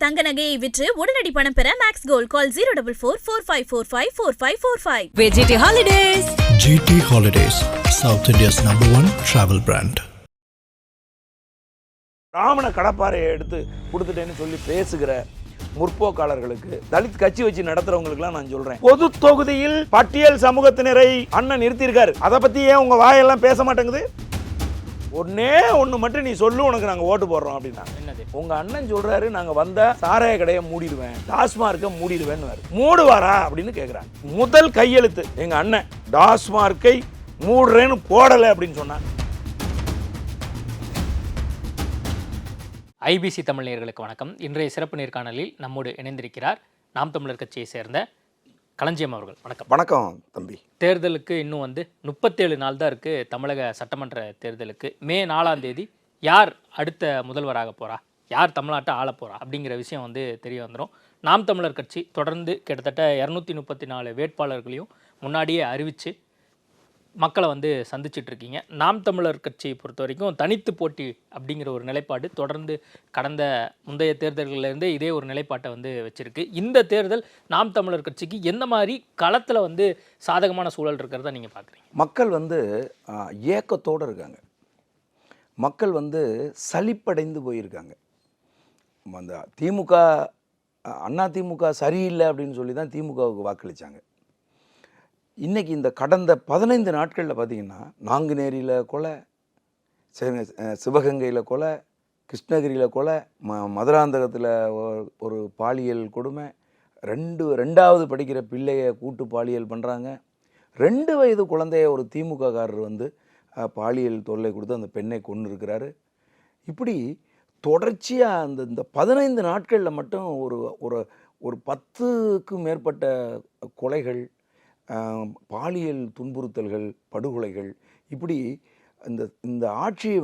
தங்க நகையை விற்று உடனடி பணம் பெற மேக்ஸ் கோல்ட் கால் 04445454545. GT Holidays. GT Holidays, South India's #1 travel brand. ராமனை கடப்பாறையை எடுத்து கொடுத்துட்டேன்னு சொல்லி பேசுகிற முற்போக்காளர்களுக்கு, தலித் கட்சி வச்சு நடத்துறவங்களுக்குலாம் நான் சொல்றேன், பொது தொகுதியில் பட்டியல் சமூகத்தினரை அண்ணன் நிறுத்தியிருக்காரு. அதை பத்தி ஏன் உங்க வாயெல்லாம் பேச மாட்டேங்குது? ஒன்னே ஒண்ணு மட்டும் நீ சொல்லு, உனக்கு நாங்க ஓட்டு போடுறோம் அப்படின்னா. உங்க அண்ணன் சொல்றாரு, நாங்க வந்த சாராய கடையை மூடிடுவேன், டாஸ்மார்க்கை மூடிடுவேன்னு. மூடுவாரா அப்படின்னு கேக்குறாங்க. முதல் கையெழுத்து எங்க அண்ணன் டாஸ்மார்க்கை மூடுறேன்னு போடலை அப்படின்னு சொன்னாங்க. ஐபிசி தமிழ் நேயர்களுக்கு வணக்கம். இன்றைய சிறப்பு நேர்காணலில் நம்மோடு இணைந்திருக்கிறார் நாம் தமிழர் கட்சியை சேர்ந்த களஞ்சியம் அவர்கள். வணக்கம். வணக்கம் தம்பி. தேர்தலுக்கு இன்னும் 37 நாள் தான் இருக்குது. தமிழக சட்டமன்ற தேர்தலுக்கு மே 4ஆம் தேதி யார் அடுத்த முதல்வராக போகிறா, யார் தமிழ்நாட்டை ஆள போகிறா அப்படிங்கிற விஷயம் தெரிய வந்துடும். நாம் தமிழர் கட்சி தொடர்ந்து கிட்டத்தட்ட 234 வேட்பாளர்களையும் முன்னாடியே அறிவித்து மக்களை சந்திச்சுட்டு இருக்கீங்க. நாம் தமிழர் கட்சியை பொறுத்த வரைக்கும் தனித்து போட்டி அப்படிங்கிற ஒரு நிலைப்பாடு தொடர்ந்து கடந்த முந்தைய தேர்தல்களிலிருந்து இதே ஒரு நிலைப்பாட்டை வச்சிருக்கு. இந்த தேர்தல் நாம் தமிழர் கட்சிக்கு எந்த மாதிரி களத்தில் சாதகமான சூழல் இருக்கிறத நீங்கள் பார்க்குறீங்க? மக்கள் ஏக்கத்தோடு இருக்காங்க. மக்கள் சலிப்படைந்து போயிருக்காங்க. அந்த திமுக அதிமுக சரியில்லை அப்படின்னு சொல்லி தான் திமுகவுக்கு வாக்களித்தாங்க. இன்றைக்கி இந்த கடந்த 15 நாட்களில் பார்த்திங்கன்னா, நாங்குநேரியில் கொலை, சிவகங்கையில் கொலை, கிருஷ்ணகிரியில் கொலை, மதுராந்தகத்தில் ஒரு பாலியல் கொடுமை, ரெண்டாவது படிக்கிற பிள்ளையை கூட்டு பாலியல் பண்ணுறாங்க. 2 வயது குழந்தைய ஒரு திமுககாரர் பாலியல் தொல்லை கொடுத்து அந்த பெண்ணை கொன்று இருக்கிறாரு. இப்படி தொடர்ச்சியாக இந்த 15 நாட்களில் மட்டும் ஒரு 10க்கும் மேற்பட்ட கொலைகள், பாலியல் துன்புறுத்தல்கள், படுகொலைகள், இப்படி இந்த ஆட்சியை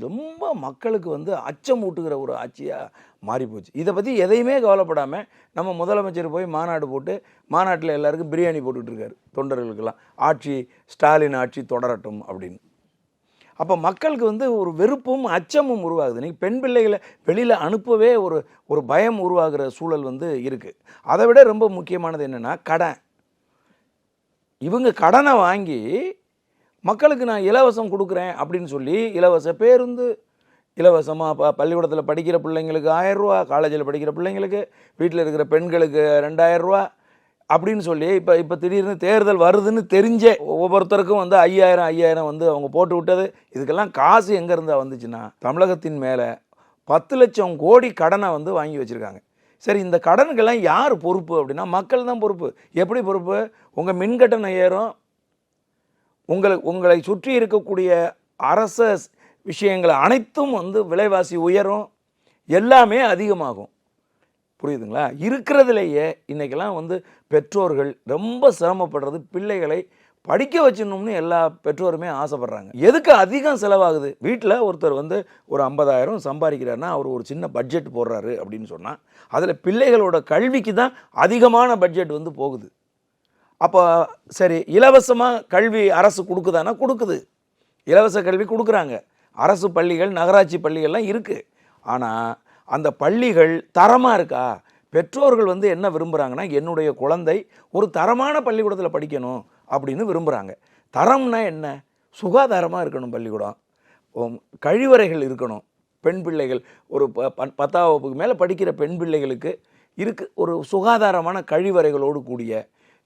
ரொம்ப மக்களுக்கு அச்சமூட்டுகிற ஒரு ஆட்சியாக மாறிப்போச்சு. இதை பற்றி எதையுமே கவலைப்படாமல் நம்ம முதலமைச்சர் போய் மாநாடு போட்டு மாநாட்டில் எல்லாருக்கும் பிரியாணி போட்டுட்ருக்காரு, தொண்டர்களுக்கெல்லாம். ஆட்சி ஸ்டாலின் ஆட்சி தொடரட்டும் அப்படின்னு. அப்போ மக்களுக்கு ஒரு வெறுப்பும் அச்சமும் உருவாகுது. இன்றைக்கி பெண் பிள்ளைகளை வெளியில் அனுப்பவே ஒரு பயம் உருவாகிற சூழல் இருக்குது. அதை விட ரொம்ப முக்கியமானது என்னென்னா கடன். இவங்க கடனை வாங்கி மக்களுக்கு நான் இலவசம் கொடுக்குறேன் அப்படின்னு சொல்லி இலவச பேருந்து, இலவசமாக பள்ளிக்கூடத்தில் படிக்கிற பிள்ளைங்களுக்கு 1000 ரூபா, காலேஜில் படிக்கிற பிள்ளைங்களுக்கு, வீட்டில் இருக்கிற பெண்களுக்கு 2000 ரூபா அப்படின்னு சொல்லி இப்போ திடீர்னு தேர்தல் வருதுன்னு தெரிஞ்சே ஒவ்வொருத்தருக்கும் 5000 அவங்க போட்டு விட்டது. இதுக்கெல்லாம் காசு எங்கேருந்தா வந்துச்சுன்னா, தமிழகத்தின் மேலே 10 லட்சம் கோடி கடனை வாங்கி வச்சுருக்காங்க. சரி, இந்த கடனுக்கெல்லாம் யார் பொறுப்பு அப்படின்னா மக்கள் தான் பொறுப்பு. எப்படி பொறுப்பு? உங்கள் மின்கட்டணம் ஏறும், உங்களை சுற்றி இருக்கக்கூடிய அரச விஷயங்கள் அனைத்தும் விலைவாசி உயரும், எல்லாமே அதிகமாகும். புரியுதுங்களா? இருக்கிறதுலையே இன்றைக்கெல்லாம் பெற்றோர்கள் ரொம்ப சிரமப்படுறது பிள்ளைகளை படிக்க வச்சிடணும்னு எல்லா பெற்றோருமே ஆசைப்படுறாங்க. எதுக்கு அதிகம் செலவாகுது? வீட்டில் ஒருத்தர் ஒரு 50,000 சம்பாதிக்கிறாருன்னா அவர் ஒரு சின்ன பட்ஜெட் போடுறாரு அப்படின்னு சொன்னால், அதில் பிள்ளைகளோட கல்விக்கு தான் அதிகமான பட்ஜெட் போகுது. அப்போ சரி, இலவசமாக கல்வி அரசு கொடுக்குதானா? கொடுக்குது. இலவச கல்வி கொடுக்குறாங்க. அரசு பள்ளிகள், நகராட்சி பள்ளிகள்லாம் இருக்குது. ஆனால் அந்த பள்ளிகள் தரமாக இருக்கா? பெற்றோர்கள் என்ன விரும்புகிறாங்கன்னா, என்னுடைய குழந்தை ஒரு தரமான பள்ளிக்கூடத்தில் படிக்கணும் அப்படின்னு விரும்புகிறாங்க. தரம்னா என்ன? சுகாதாரமாக இருக்கணும் பள்ளிக்கூடம், கழிவறைகள் இருக்கணும். பெண் பிள்ளைகள் ஒரு 10ஆம் வகுப்புக்கு மேலே படிக்கிற பெண் பிள்ளைகளுக்கு ஒரு சுகாதாரமான கழிவறைகளோடு கூடிய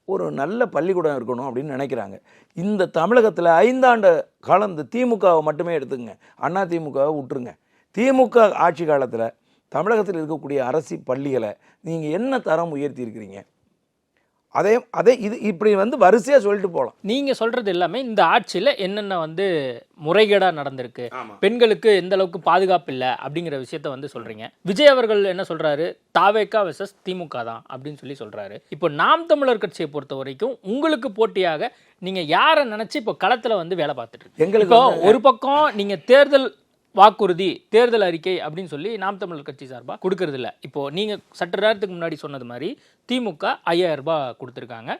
ஒரு நல்ல பள்ளிக்கூடம் இருக்கணும் அப்படின்னு நினைக்கிறாங்க. இந்த தமிழகத்தில் 5 ஆண்டு காலம் இந்த திமுகவை மட்டுமே எடுத்துங்க, அண்ணா திமுகவை விட்டுருங்க. திமுக ஆட்சி காலத்தில் தமிழகத்தில் இருக்கக்கூடிய அரசு பள்ளிகளை நீங்கள் என்ன தரம் உயர்த்தி இருக்கிறீங்க? அதே இது இப்படி வரிசையாக சொல்லிட்டு போகலாம். நீங்கள் சொல்கிறது எல்லாமே இந்த ஆட்சியில் என்னென்ன முறைகேடாக நடந்திருக்கு, பெண்களுக்கு எந்த அளவுக்கு பாதுகாப்பு இல்லை அப்படிங்கிற விஷயத்த சொல்கிறீங்க. விஜய் அவர்கள் என்ன சொல்கிறாரு? தாவேகா வெர்சஸ் திமுக தான் அப்படின்னு சொல்கிறாரு. இப்போ நாம் தமிழர் கட்சியை பொறுத்த வரைக்கும் உங்களுக்கு போட்டியாக நீங்கள் யாரை நினச்சி இப்போ களத்தில் வேலை பார்த்துட்டு எங்களுக்கு இப்போ ஒரு பக்கம் நீங்கள் தேர்தல் வாக்குறுதி, தேர்தல் அறிக்கை அப்படின்னு சொல்லி நாம் தமிழர் கட்சி சார்பாக கொடுக்கறது இல்லை. இப்போது நீங்கள் சற்று நேரத்துக்கு முன்னாடி சொன்னது மாதிரி திமுக 5000 ரூபாய் கொடுத்துருக்காங்க.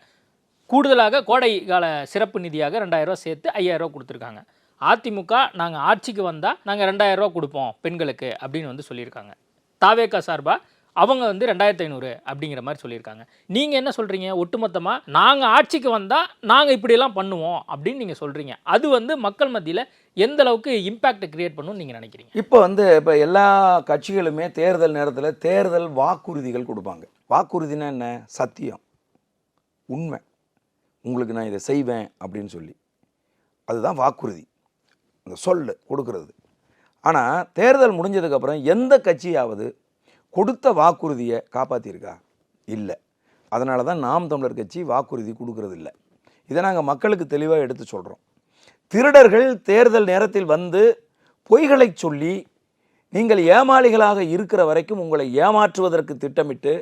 கூடுதலாக கோடை கால சிறப்பு நிதியாக 2000 ரூபா சேர்த்து 5000 ரூபா கொடுத்துருக்காங்க. அதிமுக நாங்கள் ஆட்சிக்கு வந்தால் நாங்கள் 2000 ரூபா கொடுப்போம் பெண்களுக்கு அப்படின்னு சொல்லியிருக்காங்க. தாவேகா சார்பாக அவங்க வந்து 2500 அப்படிங்கிற மாதிரி சொல்லியிருக்காங்க. நீங்கள் என்ன சொல்கிறீங்க? ஒட்டுமொத்தமாக நாங்கள் ஆட்சிக்கு வந்தால் நாங்கள் இப்படியெல்லாம் பண்ணுவோம் அப்படின்னு நீங்கள் சொல்கிறீங்க. அது வந்து மக்கள் மத்தியில் எந்த அளவுக்கு இம்பேக்டை கிரியேட் பண்ணுன்னு நீங்கள் நினைக்கிறீங்க? இப்போ எல்லா கட்சிகளுமே தேர்தல் நேரத்தில் தேர்தல் வாக்குறுதிகள் கொடுப்பாங்க. வாக்குறுதினா என்ன? சத்தியம், உண்மை, உங்களுக்கு நான் இதை செய்வேன் அப்படின்னு சொல்லி, அதுதான் வாக்குறுதி, அந்த சொல்லு கொடுக்கறது. ஆனால் தேர்தல் முடிஞ்சதுக்கப்புறம் எந்த கட்சியாவது கொடுத்த வாக்குறுதியை காப்பாற்றியிருக்கா? இல்லை. அதனால தான் நாம் தமிழர் கட்சி வாக்குறுதி கொடுக்கறது இல்லை. இதை நாங்கள் மக்களுக்கு தெளிவாக எடுத்து சொல்கிறோம். திருடர்கள் தேர்தல் நேரத்தில் வந்து பொய்களை சொல்லி நீங்கள் ஏமாளிகளாக இருக்கிற வரைக்கும் உங்களை ஏமாற்றுவதற்கு திட்டமிட்டு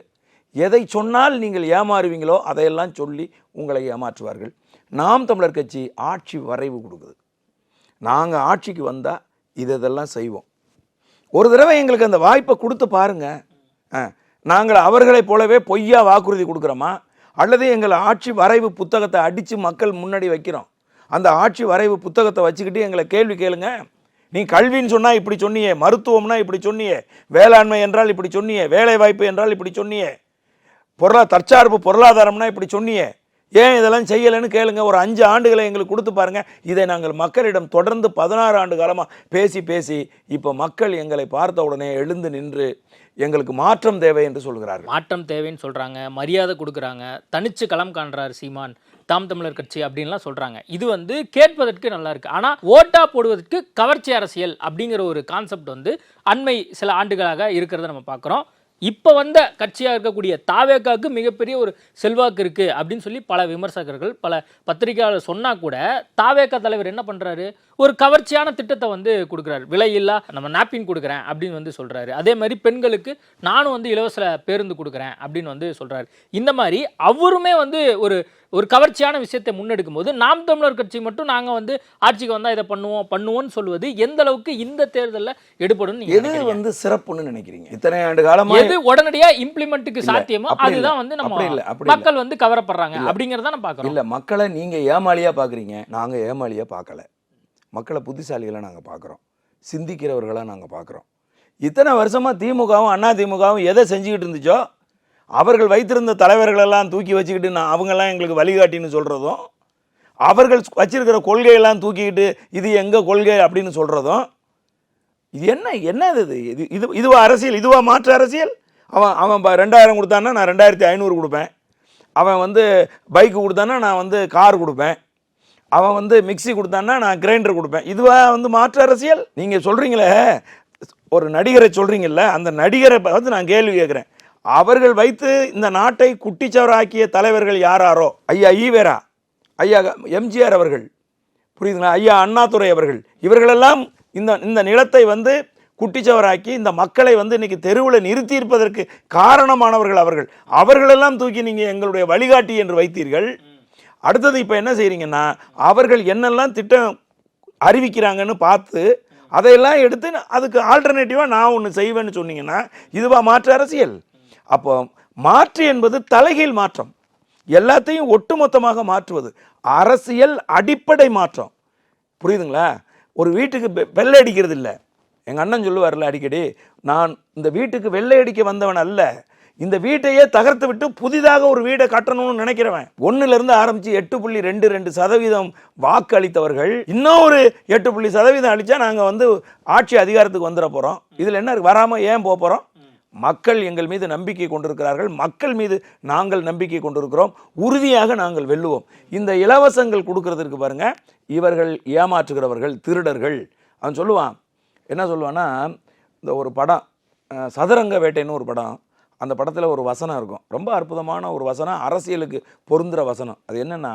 எதை சொன்னால் நீங்கள் ஏமாறுவீங்களோ அதையெல்லாம் சொல்லி உங்களை ஏமாற்றுவார்கள். நாம் தமிழர் கட்சி ஆட்சி வரைவு கொடுக்குது. நாங்கள் ஆட்சிக்கு வந்தால் இதெல்லாம் செய்வோம். ஒரு தடவை எங்களுக்கு அந்த வாய்ப்பை கொடுத்து பாருங்க. நாங்கள் அவர்களைப் போலவே பொய்யா வாக்குறுதி கொடுக்குறோமா, அல்லது எங்கள் ஆட்சி வரைவு புத்தகத்தை அடித்து மக்கள் முன்னாடி வைக்கிறோம்? அந்த ஆட்சி வரைவு புத்தகத்தை வச்சுக்கிட்டு எங்களை கேள்வி கேளுங்க. நீ கல்வின்னு சொன்னால் இப்படி சொன்னியே, மருத்துவம்னா இப்படி சொன்னியே, வேளாண்மை என்றால் இப்படி சொன்னியே, வேலை வாய்ப்பு என்றால் இப்படி சொன்னியே, தற்சார்பு பொருளாதாரம்னா இப்படி சொன்னியே, ஏன் இதெல்லாம் செய்யலைன்னு கேளுங்க. ஒரு 5 ஆண்டுகளை எங்களுக்கு கொடுத்து பாருங்க. இதை நாங்கள் மக்களிடம் தொடர்ந்து 16 ஆண்டு காலமாக பேசி இப்போ மக்கள் எங்களை பார்த்த உடனே எழுந்து நின்று எங்களுக்கு மாற்றம் தேவை என்று சொல்கிறார்கள். மாற்றம் தேவைன்னு சொல்கிறாங்க, மரியாதை கொடுக்குறாங்க, தனிச்சு களம் காண்றார் சீமான், தாம் தமிழர் கட்சி அப்படின்லாம் சொல்கிறாங்க. இது வந்து கேட்பதற்கு நல்லா இருக்குது. ஆனால் ஓட்டா போடுவதற்கு கவர்ச்சி அரசியல் அப்படிங்கிற ஒரு கான்செப்ட் வந்து அண்மை சில ஆண்டுகளாக இருக்கிறத நம்ம பார்க்குறோம். இப்போ வந்த கட்சியாக இருக்கக்கூடிய தாவேக்காவுக்கு மிகப்பெரிய ஒரு செல்வாக்கு இருக்குது அப்படின்னு சொல்லி பல விமர்சகர்கள், பல பத்திரிகையாளர் சொன்னால் கூட தாவேக்கா தலைவர் என்ன பண்ணுறாரு? ஒரு கவர்ச்சியான திட்டத்தை வந்து கொடுக்குறாரு. விலையில்லா நம்ம நாப்கின் கொடுக்குறேன் அப்படின்னு வந்து சொல்கிறாரு. அதே மாதிரி பெண்களுக்கு நானும் வந்து இலவச பேருந்து கொடுக்குறேன் அப்படின்னு வந்து சொல்கிறாரு. இந்த மாதிரி அவருமே வந்து ஒரு கவர்ச்சியான விஷயத்தை முன்னெடுக்கும் போது நாம் தமிழர் கட்சி மட்டும் நாங்கள் வந்து ஆட்சிக்கு வந்தால் இதை பண்ணுவோம்னு சொல்வது எந்த அளவுக்கு இந்த தேர்தலில் எடுபடும்? எது வந்து சிறப்புன்னு நினைக்கிறீங்க? இத்தனை ஆண்டு காலமாக எது உடனடியா இம்ப்ளிமெண்ட்டுக்கு சாத்தியமோ அதுதான் வந்து நம்ம மக்கள் வந்து கவரப்படுறாங்க அப்படிங்கறத நம்ம பார்க்கறோம். இல்ல, மக்களை நீங்க ஏமாளியா பாக்குறீங்க, நாங்க ஏமாளியா பார்க்கல. மக்களை புத்திசாலிகளை நாங்க பார்க்குறோம், சிந்திக்கிறவர்களா நாங்க பார்க்குறோம். இத்தனை வருஷமா திமுகவும் அண்ணா திமுகவும் எதை செஞ்சுக்கிட்டு இருந்துச்சோ அவர்கள் வைத்திருந்த தலைவர்களெல்லாம் தூக்கி வச்சுக்கிட்டு அவங்கெல்லாம் எங்களுக்கு வழிகாட்டின்னு சொல்றதும், அவர்கள் வச்சிருக்கிற கொள்கையெல்லாம் தூக்கிக்கிட்டு இது எங்க கொள்கை அப்படின்னு சொல்றதும், இது என்ன இதுவா அரசியல்? இதுவா மாற்று அரசியல்? அவன் 2000 கொடுத்தான்னா நான் 2500 கொடுப்பேன். அவன் வந்து பைக்கு கொடுத்தான்னா நான் வந்து கார் கொடுப்பேன். அவன் வந்து மிக்சி கொடுத்தான்னா நான் கிரைண்டர் கொடுப்பேன். இதுவா வந்து மாற்று அரசியல்? நீங்கள் சொல்கிறீங்களே, ஒரு நடிகரை சொல்கிறீங்கல்ல, அந்த நடிகரை வந்து நான் கேள்வி கேட்குறேன். அவர்கள் வைத்து இந்த நாட்டை குட்டிச்சவராக்கிய தலைவர்கள் யாராரோ, ஐயா ஈவேரா, ஐயா எம்ஜிஆர் அவர்கள், புரியுதுங்களா, ஐயா அண்ணாதுரை அவர்கள், இவர்களெல்லாம் இந்த நிலத்தை வந்து குட்டிச்சவராக்கி இந்த மக்களை வந்து இன்னைக்கு தெருவில் நிறுத்தி இருப்பதற்கு காரணமானவர்கள் அவர்களெல்லாம் தூக்கி நீங்கள் எங்களுடைய வழிகாட்டி என்று வைத்தீர்கள். அடுத்தது இப்போ என்ன செய்கிறீங்கன்னா, அவர்கள் என்னெல்லாம் திட்டம் அறிவிக்கிறாங்கன்னு பார்த்து அதையெல்லாம் எடுத்து அதுக்கு ஆல்டர்னேட்டிவாக நான் ஒன்று செய்வேன்னு சொன்னீங்கன்னா இதுவா மாற்று அரசியல்? அப்போ மாற்று என்பது தலைகீழ் மாற்றம், எல்லாத்தையும் ஒட்டுமொத்தமாக மாற்றுவது அரசியல் அடிப்படை மாற்றம். புரியுதுங்களா? ஒரு வீட்டுக்கு வெள்ளை அடிக்கிறது இல்லை. எங்கள் அண்ணன் சொல்லுவார்ல அடிக்கடி, நான் இந்த வீட்டுக்கு வெள்ளை அடிக்க வந்தவன் அல்ல, இந்த வீட்டையே தகர்த்து விட்டு புதிதாக ஒரு வீடை கட்டணும்னு நினைக்கிறவன். 1லிருந்து ஆரம்பித்து 8.22% வாக்கு அளித்தவர்கள் இன்னும் ஒரு 8% அளித்தா நாங்கள் வந்து ஆட்சி அதிகாரத்துக்கு வந்துட போகிறோம். இதில் என்ன வராமல் ஏன் போக போகிறோம்? மக்கள் எங்கள் மீது நம்பிக்கை கொண்டிருக்கிறார்கள், மக்கள் மீது நாங்கள் நம்பிக்கை கொண்டிருக்கிறோம், உறுதியாக நாங்கள் வெல்லுவோம். இந்த இலவசங்கள் கொடுக்கறதுக்கு பாருங்க, இவர்கள் ஏமாற்றுகிறவர்கள், திருடர்கள். அவன் சொல்லுவான், என்ன சொல்லுவான்னா, இந்த ஒரு படம் சதுரங்க வேட்டைன்னு ஒரு படம், அந்த படத்தில் ஒரு வசனம் இருக்கும், ரொம்ப அற்புதமான ஒரு வசனம், அரசியலுக்கு பொருந்துகிற வசனம். அது என்னென்னா,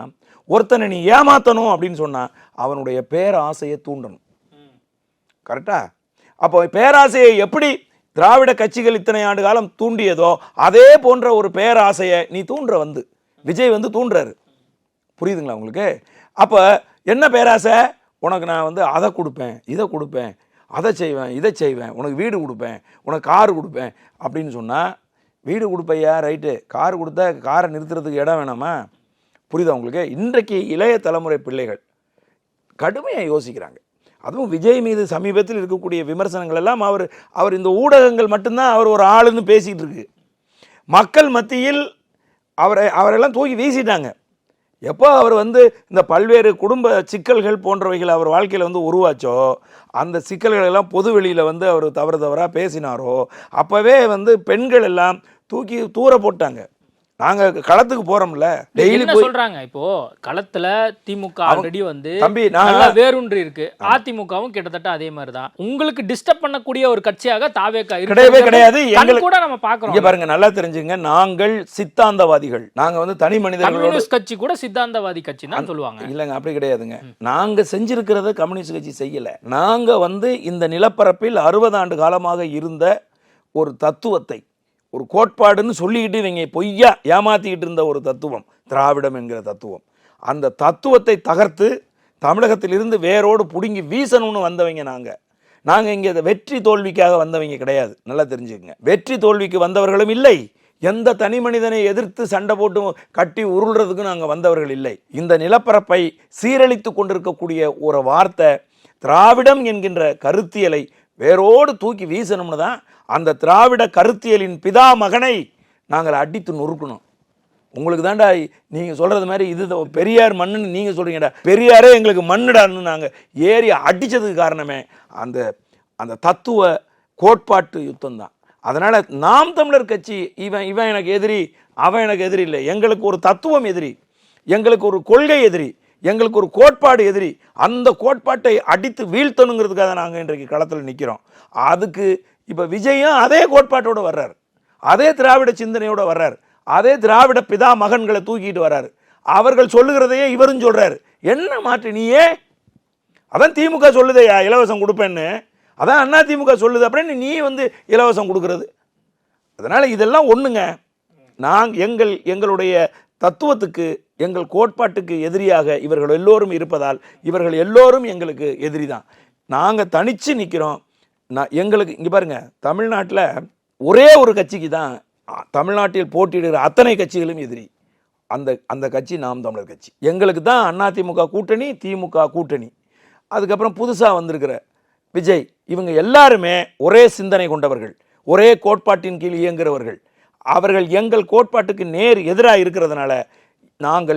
ஒருத்தனை நீ ஏமாற்றணும் அப்படின்னு சொன்னால் அவனுடைய பேராசையை தூண்டணும். கரெக்டா? அப்போ பேராசையை எப்படி திராவிட கட்சிகள் இத்தனை ஆண்டு காலம் தூண்டியதோ அதே போன்ற ஒரு பேராசையை நீ வந்து விஜய் வந்து தூண்டுறாரு. புரியுதுங்களா உங்களுக்கு? அப்போ என்ன பேராசை? உனக்கு நான் வந்து அதை கொடுப்பேன், இதை கொடுப்பேன், அதை செய்வேன், இதை செய்வேன், உனக்கு வீடு கொடுப்பேன், உனக்கு கார் கொடுப்பேன் அப்படின்னு சொன்னால், வீடு கொடுப்பையா ரைட்டு, கார் கொடுத்தா காரை நிறுத்துறதுக்கு இடம் வேணாமா? புரியுதா உங்களுக்கு? இன்றைக்கு இளைய தலைமுறை பிள்ளைகள் கடுமையாக யோசிக்கிறாங்க. அதுவும் விஜய் மீது சமீபத்தில் இருக்கக்கூடிய விமர்சனங்கள் எல்லாம் அவர் இந்த ஊடகங்கள் மட்டும்தான் அவர் ஒரு ஆளுன்னு பேசிகிட்டு இருக்கு. மக்கள் மத்தியில் அவரெல்லாம் தூக்கி வீசிட்டாங்க. எப்போ அவர் வந்து இந்த பல்வேறு குடும்ப சிக்கல்கள் போன்றவைகள் அவர் வாழ்க்கையில் வந்து உருவாச்சோ, அந்த சிக்கல்கள் எல்லாம் பொது வெளியில் வந்து அவர் தவறாக பேசினாரோ, அப்போவே வந்து பெண்கள் எல்லாம் தூக்கி தூர போட்டாங்க. நாங்கள் களத்துக்கு போகிறோம்ல, டெய்லி என்ன சொல்றாங்க இப்போ களத்துல திமுக ஆல்ரெடி வந்து தம்பி நல்லா வேரூன்றி இருக்கு, அதிமுகவும் கிட்டத்தட்ட அதே மாதிரி தான். உங்களுக்கு டிஸ்டர்ப் பண்ணக்கூடிய ஒரு கட்சியாக தாவேகா கிடையவே கிடையாது. எங்களுக்கு கூட நம்ம பார்க்கிறோம். இங்க பாருங்க, நல்லா தெரிஞ்சுங்க, நாங்கள் சித்தாந்தவாதிகள். நாங்க வந்து தனி மனிதர்களோட கம்யூனிஸ்ட் கட்சி கூட சித்தாந்தவாதி கட்சி தான் சொல்லுவாங்க. இல்லங்க, அப்படி கிடையாதுங்க. நாங்க செஞ்சிருக்கிறத கம்யூனிஸ்ட் கட்சி செய்யல. நாங்க வந்து இந்த நிலப்பரப்பில் 60 ஆண்டு காலமாக இருந்த ஒரு தத்துவத்தை, ஒரு கோட்பாடுன்னு சொல்லிக்கிட்டு இவங்க பொய்யா ஏமாத்திக்கிட்டு இருந்த ஒரு தத்துவம் திராவிடம் என்கிற தத்துவம், அந்த தத்துவத்தை தகர்த்து தமிழகத்திலிருந்து வேரோடு பிடுங்கி வீசணும்னு வந்தவங்க நாங்கள் இங்கே வெற்றி தோல்விக்காக வந்தவங்க கிடையாது. நல்லா தெரிஞ்சுக்கங்க, வெற்றி தோல்விக்கு வந்தவர்களும் இல்லை, எந்த தனி மனிதனை எதிர்த்து சண்டை போட்டு கட்டி உருள்றதுக்கு நாங்கள் வந்தவர்கள் இல்லை. இந்த நிலப்பரப்பை சீரழித்து கொண்டிருக்கக்கூடிய ஒரு வார்த்தை திராவிடம் என்கின்ற கருத்தியலை வேரோடு தூக்கி வீசணும்னு தான் அந்த திராவிட கருத்தியலின் பிதா மகனை நாங்கள் அடித்து நொறுக்கணும். உங்களுக்கு தாண்டா நீங்கள் சொல்கிறது மாதிரி இது பெரியார் மண்ணுன்னு நீங்கள் சொல்கிறீங்கடா, பெரியாரே எங்களுக்கு மண்ணுடான்னு நாங்கள் ஏறி அடித்ததுக்கு காரணமே அந்த அந்த தத்துவ கோட்பாட்டு யுத்தம் தான். அதனால் நாம் தமிழர் கட்சி இவன் எனக்கு எதிரி, அவன் எனக்கு எதிரி இல்லை. எங்களுக்கு ஒரு தத்துவம் எதிரி, எங்களுக்கு ஒரு கொள்கை எதிரி, எங்களுக்கு ஒரு கோட்பாடு எதிரி. அந்த கோட்பாட்டை அடித்து வீழ்த்தணுங்கிறதுக்காக நாங்கள் இன்றைக்கு களத்தில் நிற்கிறோம். அதுக்கு இப்போ விஜயும் அதே கோட்பாட்டோடு வர்றார், அதே திராவிட சிந்தனையோடு வர்றார், அதே திராவிட பிதா மகன்களை தூக்கிட்டு வர்றாரு. அவர்கள் சொல்லுகிறதையே இவரும் சொல்கிறார். என்ன மாற்று நீயே? அதான் திமுக சொல்லுதையா இலவசம் கொடுப்பேன்னு, அதான் அதிமுக சொல்லுது, அப்படின்னு நீ வந்து இலவசம் கொடுக்கறது. அதனால் இதெல்லாம் ஒன்றுங்க, எங்களுடைய தத்துவத்துக்கு எங்கள் கோட்பாட்டுக்கு எதிரியாக இவர்கள் எல்லோரும் இருப்பதால் இவர்கள் எல்லோரும் எங்களுக்கு எதிரி தான். நாங்கள் தனித்து நிற்கிறோம். எங்களுக்கு இங்கே பாருங்க, தமிழ்நாட்டில் ஒரே ஒரு கட்சிக்கு தான் தமிழ்நாட்டில் போட்டியிடுகிற அத்தனை கட்சிகளும் எதிரி. அந்த கட்சி நாம் தமிழர் கட்சி. எங்களுக்கு தான் அதிமுக கூட்டணி, திமுக கூட்டணி, அதுக்கப்புறம் புதுசாக வந்திருக்கிற விஜய், இவங்க எல்லாருமே ஒரே சிந்தனை கொண்டவர்கள், ஒரே கோட்பாட்டின் கீழ் இயங்குகிறவர்கள். அவர்கள் எங்கள் கோட்பாட்டுக்கு நேர் எதிராக இருக்கிறதுனால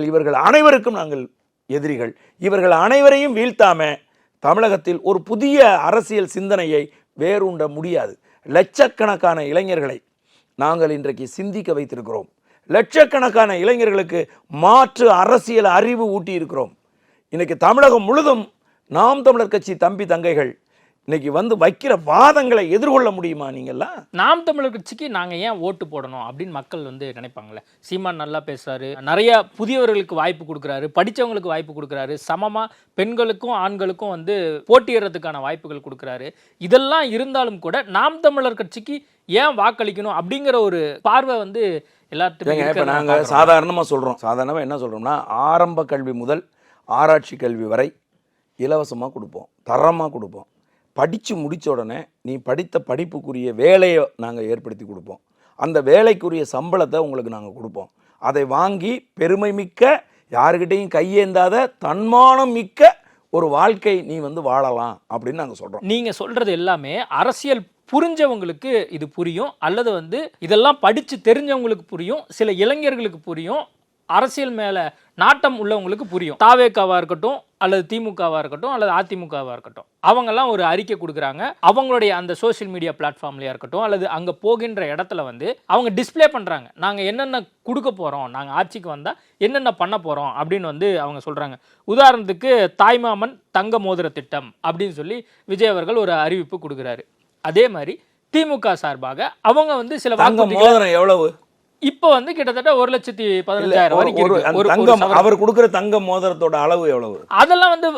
இவர்கள் அனைவருக்கும் நாங்கள் எதிரிகள். இவர்கள் அனைவரையும் வீழ்த்தாம தமிழகத்தில் ஒரு புதிய அரசியல் சிந்தனையை வேரூண்ட முடியாது. லட்சக்கணக்கான இளைஞர்களை நாங்கள் இன்றைக்கு சிந்திக்க வைத்திருக்கிறோம். லட்சக்கணக்கான இளைஞர்களுக்கு மாற்று அரசியல் அறிவு ஊட்டி இருக்கிறோம். இன்னைக்கு தமிழகம் முழுதும் நாம் தமிழர் கட்சி தம்பி தங்கைகள் இன்னைக்கு வந்து வைக்கிற வாதங்களை எதிர்கொள்ள முடியுமா? நீங்கள்லாம் நாம் தமிழர் கட்சிக்கு நாங்கள் ஏன் ஓட்டு போடணும் அப்படின்னு மக்கள் வந்து நினைப்பாங்களே. சீமான் நல்லா பேசுறாரு, நிறைய புதியவர்களுக்கு வாய்ப்பு கொடுக்குறாரு, படித்தவங்களுக்கு வாய்ப்பு கொடுக்குறாரு, சமமாக பெண்களுக்கும் ஆண்களுக்கும் வந்து போட்டியிடுறதுக்கான வாய்ப்புகள் கொடுக்குறாரு. இதெல்லாம் இருந்தாலும் கூட நாம் தமிழர் கட்சிக்கு ஏன் வாக்களிக்கணும் அப்படிங்கிற ஒரு பார்வை வந்து எல்லாத்துக்கும். இப்போ நாங்கள் சாதாரணமாக சொல்கிறோம், சாதாரணமாக என்ன சொல்கிறோம்னா, ஆரம்ப கல்வி முதல் ஆராய்ச்சி கல்வி வரை இலவசமாக கொடுப்போம், தரமாக கொடுப்போம். படித்து முடித்த உடனே நீ படித்த படிப்புக்குரிய வேலையை நாங்கள் ஏற்படுத்தி கொடுப்போம். அந்த வேலைக்குரிய சம்பளத்தை உங்களுக்கு நாங்கள் கொடுப்போம். அதை வாங்கி பெருமை மிக்க, யாருக்கிட்டையும் கையேந்தாத, தன்மானம் மிக்க ஒரு வாழ்க்கை நீ வந்து வாழலாம் அப்படின்னு நாங்கள் சொல்கிறோம். நீங்கள் சொல்கிறது எல்லாமே அரசியல் புரிஞ்சவங்களுக்கு இது புரியும், அல்லது வந்து இதெல்லாம் படித்து தெரிஞ்சவங்களுக்கு புரியும், சில இளைஞர்களுக்கு புரியும், அரசியல் மேலே நாட்டம் உள்ளவங்களுக்கு புரியும். தாவேகாவாக இருக்கட்டும், அல்லது திமுகவாக இருக்கட்டும், அல்லது அதிமுகவாக இருக்கட்டும், அவங்கெல்லாம் ஒரு அறிக்கை கொடுக்குறாங்க. அவங்களுடைய அந்த சோஷியல் மீடியா பிளாட்ஃபார்ம்லையாக இருக்கட்டும், அல்லது அங்கே போகின்ற இடத்துல வந்து அவங்க டிஸ்பிளே பண்ணுறாங்க, நாங்கள் என்னென்ன கொடுக்க போகிறோம், நாங்கள் ஆட்சிக்கு வந்தால் என்னென்ன பண்ண போகிறோம் அப்படின்னு வந்து அவங்க சொல்கிறாங்க. உதாரணத்துக்கு தாய்மாமன் தங்க மோதிர திட்டம் அப்படின்னு சொல்லி விஜய் அவர்கள் ஒரு அறிவிப்பு கொடுக்குறாரு. அதே மாதிரி திமுக சார்பாக அவங்க வந்து சில மோதிரம் எவ்வளவு இப்போ வந்து கிட்டத்தட்ட 1,15,000 வரைக்கும் அவர் கொடுக்கிற தங்க மோதிரத்தோட அளவு எவ்வளவு, அதெல்லாம் வந்து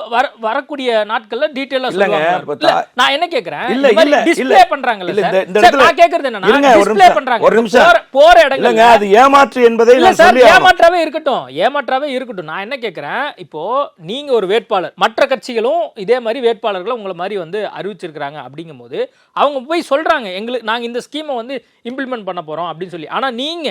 வரக்கூடிய நாட்கள்ல டீடைலா சொல்லுவாங்க. நான் என்ன கேக்குறேன், இல்ல டிஸ்ப்ளே பண்றாங்கல்ல சார், நான் கேக்குறது என்னன்னா டிஸ்ப்ளே பண்றாங்க, ஒரு நிமிஷம் போற இடங்கள்ல அது ஏமாற்று என்பதை நான் சொல்லி ஏமாற்றாவே இருக்கட்டும். நான் என்ன கேக்குறேன், இப்போ நீங்க ஒரு வேட்பாளர், மற்ற கட்சிகளும் இதே மாதிரி வேட்பாளர்களை உங்களை மாதிரி வந்து அறிவிச்சிருக்காங்க. அப்படிங்கும்போது அவங்க போய் சொல்றாங்க, எங்களுக்கு நாங்க இந்த ஸ்கீமை வந்து இம்ப்ளிமெண்ட் பண்ண போறோம் அப்படின்னு சொல்லி. ஆனா நீங்க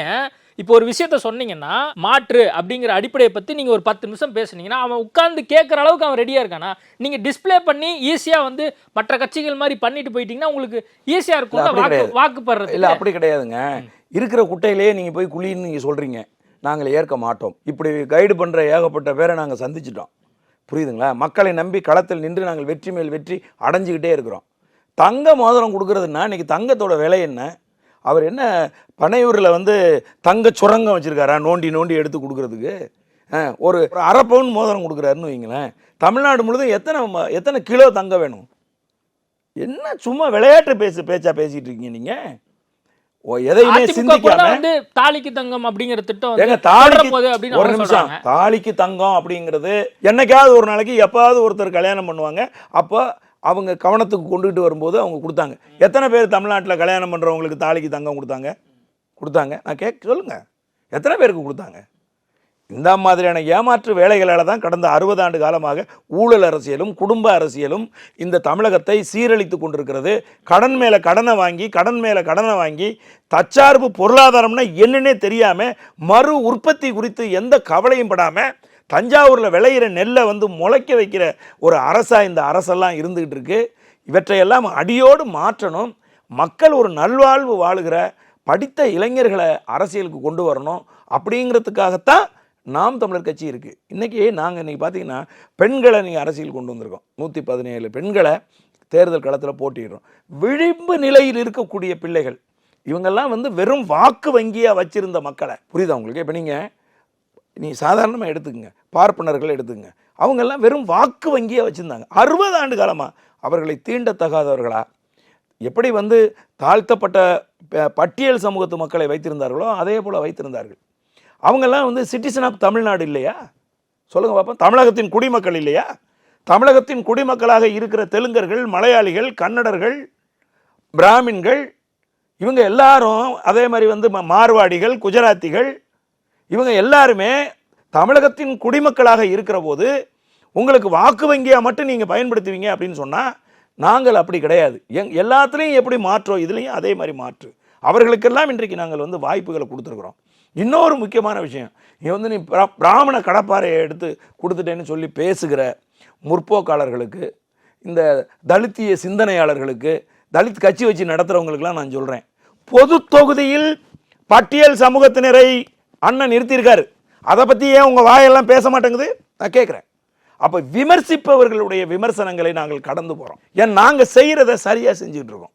இப்போ ஒரு விஷயத்த சொன்னீங்கன்னா, மாற்று அப்படிங்கிற அடிப்படையை பத்தி நீங்க ஒரு 10 நிமிஷம் பேசுனீங்கன்னா அவன் உட்கார்ந்து கேட்கற அளவுக்கு அவன் ரெடியா இருக்கானா? நீங்க டிஸ்ப்ளே பண்ணி ஈஸியா வந்து மற்ற கட்சிகள் மாதிரி பண்ணிட்டு போயிட்டீங்கன்னா உங்களுக்கு ஈஸியா இருக்கும் வாக்கு படுறது. இல்ல அப்படி கிடையாதுங்க. இருக்கிற குட்டையிலேயே நீங்கள் போய் குழின்னு நீங்கள் சொல்கிறீங்க, நாங்கள் ஏற்க மாட்டோம். இப்படி கைடு பண்ணுற ஏகப்பட்ட பேரை நாங்கள் சந்திச்சிட்டோம். புரியுதுங்களா? மக்களை நம்பி களத்தில் நின்று நாங்கள் வெற்றி மேல் வெற்றி அடைஞ்சிக்கிட்டே இருக்கிறோம். தங்க மோதிரம் கொடுக்குறதுன்னா இன்றைக்கி தங்கத்தோட விலை என்ன? அவர் என்ன பனையூரில் வந்து தங்க சுரங்கம் வச்சுருக்காரா நோண்டி நோண்டி எடுத்து கொடுக்குறதுக்கு? ஒரு அரை பவுன் மோதிரம் கொடுக்குறாருன்னு வைங்களேன். தமிழ்நாடு முழுதும் எத்தனை கிலோ தங்க வேணும்? என்ன சும்மா விளையாட்டு பேச்சா பேசிட்டு இருக்கீங்க நீங்க? எதையுமே சிந்திக்காம தாலிக்கு தங்கம் அப்படிங்கிற திட்டம் ஒரு நிமிஷம், தாலிக்கு தங்கம் அப்படிங்கிறது என்னைக்காவது ஒரு நாளைக்கு எப்பாவது ஒருத்தர் கல்யாணம் பண்ணுவாங்க. அப்போ அவங்க கவனத்துக்கு கொண்டுகிட்டு வரும்போது அவங்க கொடுத்தாங்க. எத்தனை பேர் தமிழ்நாட்டில் கல்யாணம் பண்ணுறவங்களுக்கு தாலிக்கு தங்கம் கொடுத்தாங்க? நான் சொல்லுங்க, எத்தனை பேருக்கு கொடுத்தாங்க? இந்த மாதிரியான ஏமாற்று வேலைகளால் தான் கடந்த 60 ஆண்டு காலமாக ஊழல் அரசியலும் குடும்ப அரசியலும் இந்த தமிழகத்தை சீரழித்து கொண்டிருக்கிறது. கடன் மேலே கடனை வாங்கி தற்சார்பு பொருளாதாரம்னா என்னன்னே தெரியாமல் மறு உற்பத்தி குறித்து எந்த கவலையும் படாமல் தஞ்சாவூரில் விளையிற நெல்லை வந்து முளைக்க வைக்கிற ஒரு அரசாக இந்த அரசெல்லாம் இருந்துகிட்டு இருக்கு. இவற்றையெல்லாம் அடியோடு மாற்றணும். மக்கள் ஒரு நல்வாழ்வு வாழுகிற படித்த இளைஞர்களை அரசியலுக்கு கொண்டு வரணும். அப்படிங்கிறதுக்காகத்தான் நாம் தமிழர் கட்சி இருக்குது. இன்றைக்கி பார்த்தீங்கன்னா பெண்களை நீங்கள் அரசியல் கொண்டு வந்திருக்கோம். 117 பெண்களை தேர்தல் களத்தில் போட்டிடுறோம். விளிம்பு நிலையில் இருக்கக்கூடிய பிள்ளைகள் இவங்கெல்லாம் வந்து வெறும் வாக்கு வங்கியாக வச்சுருந்த மக்களை, புரியுதா உங்களுக்கு? இப்போ நீ சாதாரணமாக எடுத்துக்கங்க, பார்ப்பனர்கள் எடுத்துக்கங்க, அவங்கெல்லாம் வெறும் வாக்கு வங்கியாக வச்சுருந்தாங்க. 60 ஆண்டு காலமாக அவர்களை தீண்டத்தகாதவர்களா எப்படி வந்து தாழ்த்தப்பட்ட பட்டியல் சமூகத்து மக்களை வைத்திருந்தார்களோ அதே போல் வைத்திருந்தார்கள். அவங்கெல்லாம் வந்து சிட்டிசன் ஆஃப் தமிழ்நாடு இல்லையா? சொல்லுங்கள் பார்ப்போம். தமிழகத்தின் குடிமக்கள் இல்லையா? தமிழகத்தின் குடிமக்களாக இருக்கிற தெலுங்கர்கள், மலையாளிகள், கன்னடர்கள், பிராமின்கள், இவங்க எல்லாரும் அதே மாதிரி வந்து மார்வாடிகள், குஜராத்திகள், இவங்க எல்லாருமே தமிழகத்தின் குடிமக்களாக இருக்கிற போது உங்களுக்கு வாக்கு வங்கியாக மட்டும் நீங்கள் பயன்படுத்துவீங்க அப்படின்னு சொன்னால் நாங்கள் அப்படி கிடையாது. எல்லாத்துலேயும் எப்படி மாற்றோம், இதுலேயும் அதே மாதிரி மாற்று. அவர்களுக்கெல்லாம் இன்றைக்கு நாங்கள் வந்து வாய்ப்புகளை கொடுத்துருக்குறோம். இன்னொரு முக்கியமான விஷயம், நீ பிராமண கடப்பாறையை எடுத்து கொடுத்துட்டேன்னு சொல்லி பேசுகிற முற்போக்காளர்களுக்கு, இந்த தலித்திய சிந்தனையாளர்களுக்கு, தலித் கட்சி வச்சு நடத்துகிறவங்களுக்கெல்லாம் நான் சொல்கிறேன், பொது தொகுதியில் பட்டியல் சமூகத்தினரை அண்ணன் நிறுத்தியிருக்காரு. அதை பற்றி ஏன் உங்கள் வாயெல்லாம் பேச மாட்டேங்குது நான் கேட்குறேன். அப்போ விமர்சிப்பவர்களுடைய விமர்சனங்களை நாங்கள் கடந்து போகிறோம். ஏன் நாங்கள் செய்கிறத சரியாக செஞ்சுக்கிட்டு இருக்கோம்.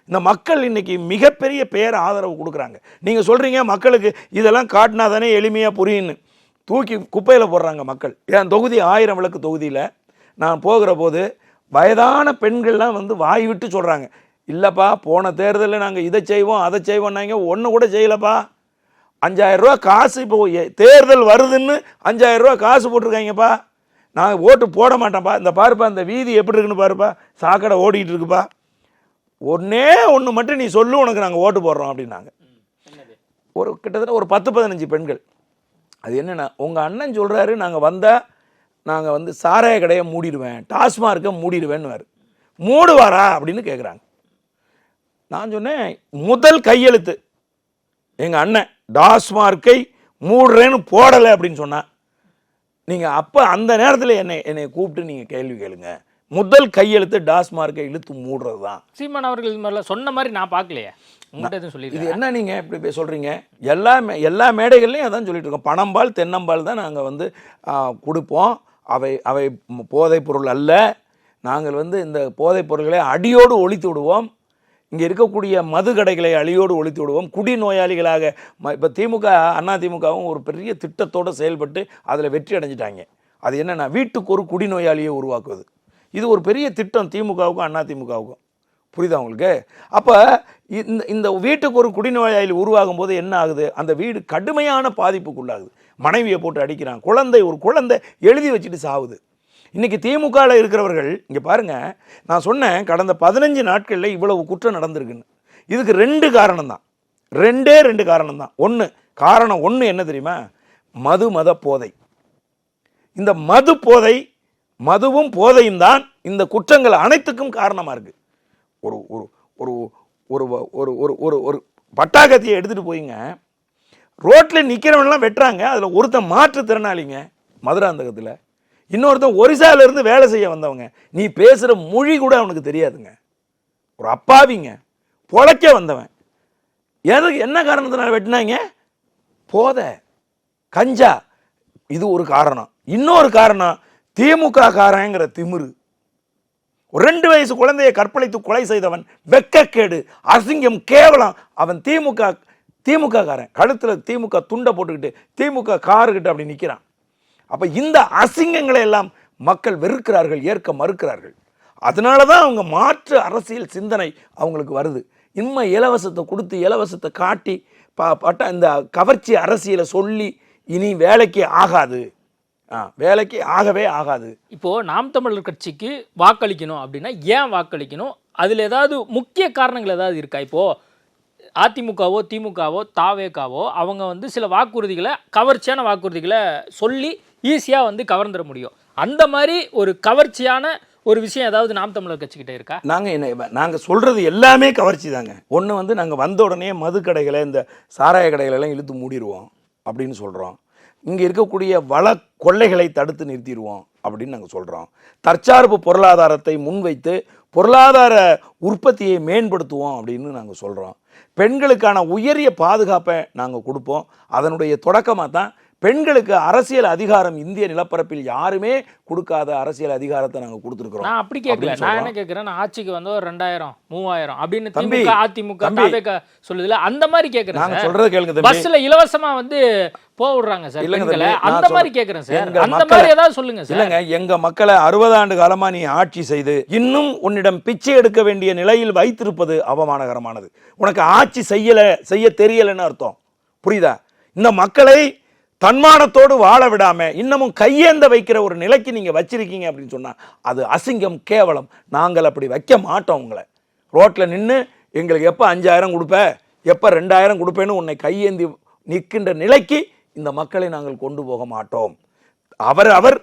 இந்த மக்கள் இன்றைக்கி மிகப்பெரிய பேர் ஆதரவு கொடுக்குறாங்க. நீங்கள் சொல்கிறீங்க மக்களுக்கு இதெல்லாம் காட்டினா தானே எளிமையாக புரியுன்னு, தூக்கி குப்பையில் போடுறாங்க மக்கள். என் தொகுதி 1000 விளக்கு தொகுதியில் நான் போகிற போது வயதான பெண்கள்லாம் வந்து வாய் விட்டு சொல்கிறாங்க, இல்லைப்பா போன தேர்தலில் நாங்கள் இதை செய்வோம் அதை செய்வோம்னாங்க, ஒன்று கூட செய்யலப்பா. 5000 ரூபா காசு இப்போ தேர்தல் வருதுன்னு 5000 ரூபா காசு போட்டிருக்காங்கப்பா, நான் ஓட்டு போட மாட்டேன்ப்பா. இந்த பாருப்பா இந்த வீதி எப்படி இருக்குன்னு பாருப்பா, சாக்கடை ஓடிக்கிட்டு இருக்குப்பா, ஒன்று மட்டும் நீ சொல்லு, உனக்கு நாங்கள் ஓட்டு போடுறோம் அப்படின்னாங்க. ஒரு கிட்டத்தட்ட ஒரு 10-15 பெண்கள். அது என்னென்னா, உங்கள் அண்ணன் சொல்கிறாரு நாங்கள் வந்தால் நாங்கள் வந்து சாராய கடையை மூடிடுவேன், டாஸ்மார்க்கை மூடிடுவேன்னு மூடுவாரா அப்படின்னு கேட்குறாங்க. நான் சொன்னேன், முதல் கையெழுத்து எங்கள் அண்ணன் டாஸ்மார்க்கை மூடுறேன்னு போடலை அப்படின்னு சொன்னால், நீங்கள் அப்போ அந்த நேரத்தில் என்னை கூப்பிட்டு நீங்கள் கேள்வி கேளுங்க. முதல் கையெழுத்து டாஸ்மார்க்கை இழுத்து மூடுறது தான். சீமான் அவர்கள் இது மாதிரிலாம் சொன்ன மாதிரி நான் பார்க்கலையே. இது என்ன நீங்கள் இப்படி சொல்கிறீங்க? எல்லா மேடைகள்லையும் அதான் சொல்லிட்டு இருக்கோம். பனம்பால் தென்னம்பால் தான் நாங்கள் வந்து கொடுப்போம். அவை போதைப் பொருள் அல்ல. நாங்கள் வந்து இந்த போதைப் பொருள்களை அடியோடு ஒழித்து விடுவோம். இங்கே இருக்கக்கூடிய மது கடைகளை அழியோடு ஒழித்து விடுவோம். குடிநோயாளிகளாக இப்போ திமுக அதிமுகவும் ஒரு பெரிய திட்டத்தோடு செயல்பட்டு அதில் வெற்றி அடைஞ்சிட்டாங்க. அது என்னென்னா, வீட்டுக்கு ஒரு குடிநோயாளியை உருவாக்குவது. இது ஒரு பெரிய திட்டம் திமுகவுக்கும் அதிமுகவுக்கும். புரியுதா உங்களுக்கு? அப்போ இந்த வீட்டுக்கு ஒரு குடிநோயாளி உருவாகும் போது என்ன ஆகுது? அந்த வீடு கடுமையான பாதிப்புக்குள்ளாகுது. மனைவியை போட்டு அடிக்கிறான், ஒரு குழந்தை எழுதி வச்சுட்டு சாவுது. இன்றைக்கி திமுகவில் இருக்கிறவர்கள் இங்கே பாருங்கள், நான் சொன்னேன் கடந்த 15 நாட்களில் இவ்வளவு குற்றம் நடந்திருக்குன்னு. இதுக்கு 2 காரணம் தான், 2 காரணம் தான். காரணம் ஒன்று என்ன தெரியுமா? மத போதை. இந்த மது போதை, மதுவும் போதையும் தான் இந்த குற்றங்கள் அனைத்துக்கும் காரணமாக இருக்குது. ஒரு ஒரு ஒரு ஒரு ஒரு ஒரு ஒரு பட்டாக்கத்தியை எடுத்துகிட்டு போயிங்க, ரோட்டில் நிற்கிறவனெலாம் வெட்டுறாங்க. அதில் ஒருத்தன் மாற்றுத்திறனாளிங்க மதுராந்தகத்தில், இன்னொருத்தன் ஒரிசாவிலேருந்து வேலை செய்ய வந்தவங்க. நீ பேசுகிற மொழி கூட அவனுக்கு தெரியாதுங்க. ஒரு அப்பாவிங்க, பொழைக்க வந்தவன். என்ன காரணத்தினால வெட்டினாங்க? போதை, கஞ்சா, இது ஒரு காரணம். இன்னொரு காரணம் திமுக காரங்கிற திமிரு. 2 வயசு குழந்தையை கற்பழித்து கொலை செய்தவன், வெக்கக்கேடு, அசிங்கம், கேவலம். அவன் திமுக காரன், கழுத்துல திமுக துண்டை போட்டுக்கிட்டு திமுக காருக்கிட்டு அப்படி நிற்கிறான். அப்ப இந்த அசிங்கங்களை எல்லாம் மக்கள் வெறுக்கிறார்கள், ஏற்க மறுக்கிறார்கள். அதனால தான் அவங்க மாற்று அரசியல் சிந்தனை அவங்களுக்கு வருது. இன்மை இலவசத்தை கொடுத்து இலவசத்தை காட்டி பட்ட இந்த கவர்ச்சி அரசியலை சொல்லி இனி வேலைக்கு ஆகாது, வேலைக்கு ஆகவே ஆகாது. இப்போ நாம் தமிழர் கட்சிக்கு வாக்களிக்கணும் அப்படின்னா ஏன் வாக்களிக்கணும்? அதில் ஏதாவது முக்கிய காரணங்கள் ஏதாவது இருக்கா? இப்போ அதிமுகவோ திமுகவோ தாவேகாவோ அவங்க வந்து சில வாக்குறுதிகளை, கவர்ச்சியான வாக்குறுதிகளை சொல்லி ஈஸியாக வந்து கவர்ந்துட முடியும். அந்த மாதிரி ஒரு கவர்ச்சியான ஒரு விஷயம் ஏதாவது நாம் தமிழர் கட்சிக்கிட்ட இருக்கா? நாங்கள் சொல்கிறது எல்லாமே கவர்ச்சி தாங்க. ஒன்று வந்து நாங்கள் வந்த உடனே மது கடைகளை, இந்த சாராய கடைகளெல்லாம் இழுத்து மூடிடுவோம் அப்படின்னு சொல்கிறோம். இங்கே இருக்கக்கூடிய வள கொள்ளைகளை தடுத்து நிறுத்திடுவோம் அப்படின்னு நாங்கள் சொல்கிறோம். தற்சார்பு பொருளாதாரத்தை முன்வைத்து பொருளாதார உற்பத்தியை மேம்படுத்துவோம் அப்படின்னு நாங்கள் சொல்கிறோம். பெண்களுக்கான உயரிய பாதுகாப்பை நாங்கள் கொடுப்போம். அதனுடைய தொடக்கமாக தான் பெண்களுக்கு அரசியல் அதிகாரம் இந்திய நிலப்பரப்பில் யாருமே கொடுக்காத அரசியல் அதிகாரத்தை நாங்கள் கொடுத்துருக்கிறோம். நான் அப்படி கேட்கல. நான் என்ன கேட்குறேன், நான் ஆட்சிக்கு வந்து 2000 3000 அப்படின்னு திமுக அதிமுக தாவேகா சொல்லுதுல, அந்த மாதிரி கேட்குறேன். நாங்கள் சொல்றது கேளுங்க. பஸ்ல இலவசமா வந்து போடுறாங்க சார் பெண்களை, அந்த மாதிரி கேட்குறேன் சார். அந்த மாதிரி ஏதாவது சொல்லுங்க சார். இல்லைங்க, எங்க மக்களை 60 ஆண்டு காலமா நீ ஆட்சி செய்து இன்னும் உன்னிடம் பிச்சை எடுக்க வேண்டிய நிலையில் வைத்திருப்பது அவமானகரமானது. உனக்கு ஆட்சி செய்ய தெரியலன்னு அர்த்தம். புரியுதா? இந்த மக்களை தன்மானத்தோடு வாழ விடாம இன்னமும் கையேந்த வைக்கிற ஒரு நிலைக்கு நீங்க வச்சிருக்கீங்க அப்படின்னு சொன்னா அது அசிங்கம், கேவலம். நாங்கள் அப்படி வைக்க மாட்டோம். உங்களை ரோட்ல நின்று எங்களுக்கு எப்போ 5000 கொடுப்ப, எப்போ 2000 கொடுப்பேன்னு உன்னை கையேந்தி நிற்கின்ற நிலைக்கு இந்த மக்களை நாங்கள் கொண்டு போக மாட்டோம். அவர்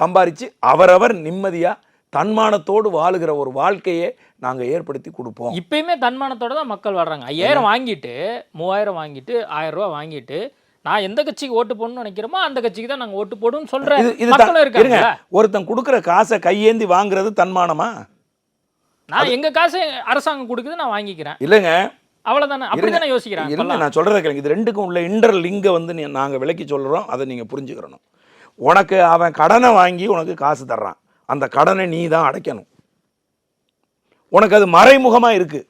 சம்பாரிச்சு அவரவர் நிம்மதியா தன்மானத்தோடு வாழுகிற ஒரு வாழ்க்கையை நாங்கள் ஏற்படுத்தி கொடுப்போம். இப்பயுமே தன்மானத்தோடு தான் மக்கள் வாழ்றாங்க. 5000 வாங்கிட்டு 3000 வாங்கிட்டு 1000 ரூபா வாங்கிட்டு நான் எந்த கட்சிக்கு ஓட்டு போடணும்னு நினைக்கிறோமோ அந்த கட்சிக்கு தான் நாங்கள் ஓட்டு போடுவோம் சொல்றேன். ஒருத்தன் கொடுக்குற காசை கையேந்தி வாங்குறது தன்மானமா? நான் எங்க காசை அரசாங்கம் கொடுக்குது, நான் வாங்கிக்கிறேன். இல்லைங்க, அவ்வளவுதானே. அப்படிதானே யோசிக்கிறேன். இல்ல, நான் சொல்றதை கேளுங்க. இது ரெண்டுக்கும் உள்ள இன்டர்லிங்க வந்து நாங்க விளக்கி சொல்றோம். அதை நீங்க புரிஞ்சுக்கிறணும். உனக்கு அவன் கடனை வாங்கி உனக்கு காசு தர்றான், அந்த கடனை நீ தான் அடைக்கணும். உனக்கு அது மறைமுகமா இருக்கு.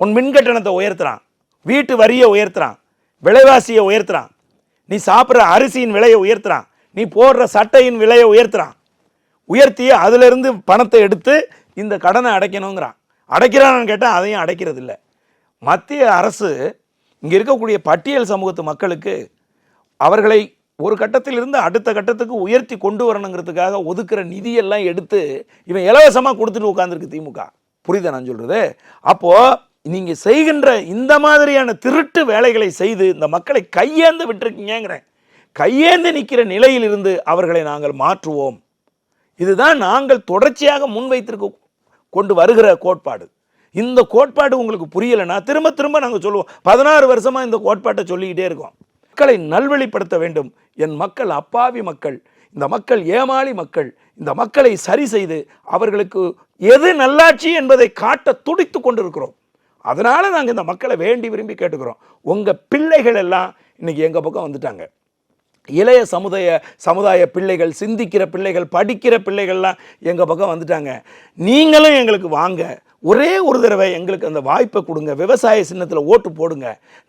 உன் மின் கட்டணத்தை உயர்த்துறான், வீட்டு வரியை உயர்த்துறான், விலைவாசியை உயர்த்துறான், நீ சாப்பிட்ற அரிசியின் விலையை உயர்த்துறான், நீ போடுற சட்டையின் விலையை உயர்த்துறான். உயர்த்தி அதிலிருந்து பணத்தை எடுத்து இந்த கடனை அடைக்கணுங்கிறான். அடைக்கிறான்னு கேட்டால் அதையும் அடைக்கிறது இல்லை. மத்திய அரசு இங்கே இருக்கக்கூடிய பட்டியல் சமூகத்து மக்களுக்கு அவர்களை ஒரு கட்டத்திலிருந்து அடுத்த கட்டத்துக்கு உயர்த்தி கொண்டு வரணுங்கிறதுக்காக ஒதுக்குற நிதியெல்லாம் எடுத்து இவன் இலவசமாக கொடுத்துட்டு உட்காந்துருக்கு திமுக. புரியுதா நான் சொல்றது? அப்போது நீங்கள் செய்கின்ற இந்த மாதிரியான திருட்டு வேலைகளை செய்து இந்த மக்களை கையேந்து விட்டுருக்கீங்கிறேன். கையேந்து நிற்கிற நிலையிலிருந்து அவர்களை நாங்கள் மாற்றுவோம். இதுதான் நாங்கள் தொடர்ச்சியாக முன்வைத்திருக்க கொண்டு வருகிற கோட்பாடு. இந்த கோட்பாடு உங்களுக்கு புரியலைன்னா திரும்ப திரும்ப நாங்கள் சொல்லுவோம். 16 வருஷமாக இந்த கோட்பாட்டை சொல்லிக்கிட்டே இருக்கோம். மக்களை நல்வழிப்படுத்த வேண்டும். என் மக்கள் அப்பாவி மக்கள், இந்த மக்கள் ஏமாளி மக்கள். இந்த மக்களை சரி செய்து அவர்களுக்கு எது நல்லாட்சி என்பதை காட்ட துடித்து கொண்டிருக்கிறோம். அதனால நாங்கள் இந்த மக்களை வேண்டி விரும்பி கேட்டுக்கிறோம். உங்கள் பிள்ளைகள் எல்லாம் இன்னைக்கு எங்கள் பக்கம் வந்துட்டாங்க. இளைய சமுதாய பிள்ளைகள், சிந்திக்கிற பிள்ளைகள், படிக்கிற பிள்ளைகள்லாம் எங்கள் பக்கம் வந்துட்டாங்க. நீங்களும் எங்களுக்கு வாங்க, ஒரே ஒரு தடவை எங்களுக்கு அந்த வாய்ப்பை கொடுங்க, விவசாய சின்னத்தில் ஓட்டு போடுங்க.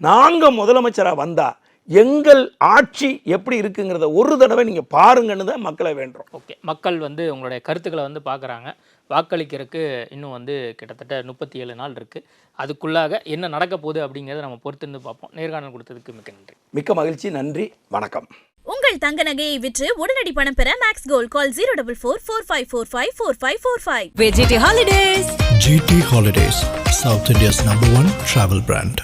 நாங்கள் முதலமைச்சராக வந்தா எங்கள் ஆட்சி எப்படி இருக்குங்கிறத ஒரு தடவை நீங்கள் பாருங்கன்னு தான் மக்களை வேண்டுறோம். ஓகே, மக்கள் வந்து உங்களுடைய கருத்துக்களை வந்து பார்க்குறாங்க. வாக்களிக்கிறதுக்கு இன்னும் வந்து கிட்டத்தட்ட 37 நாள் இருக்குது. அதுக்குள்ளாக என்ன நடக்க போகுது அப்படிங்கிறத நம்ம பொறுத்திருந்து பார்ப்போம். நேர்காணல் கொடுத்ததுக்கு மிக்க நன்றி. மிக்க மகிழ்ச்சி, நன்றி, வணக்கம். உங்கள் தங்க நகையை விற்று உடனடி பணம் பெற மேக்ஸ் கோல்ட் கால் 04445454545. GT Holidays, South India's #1 travel brand.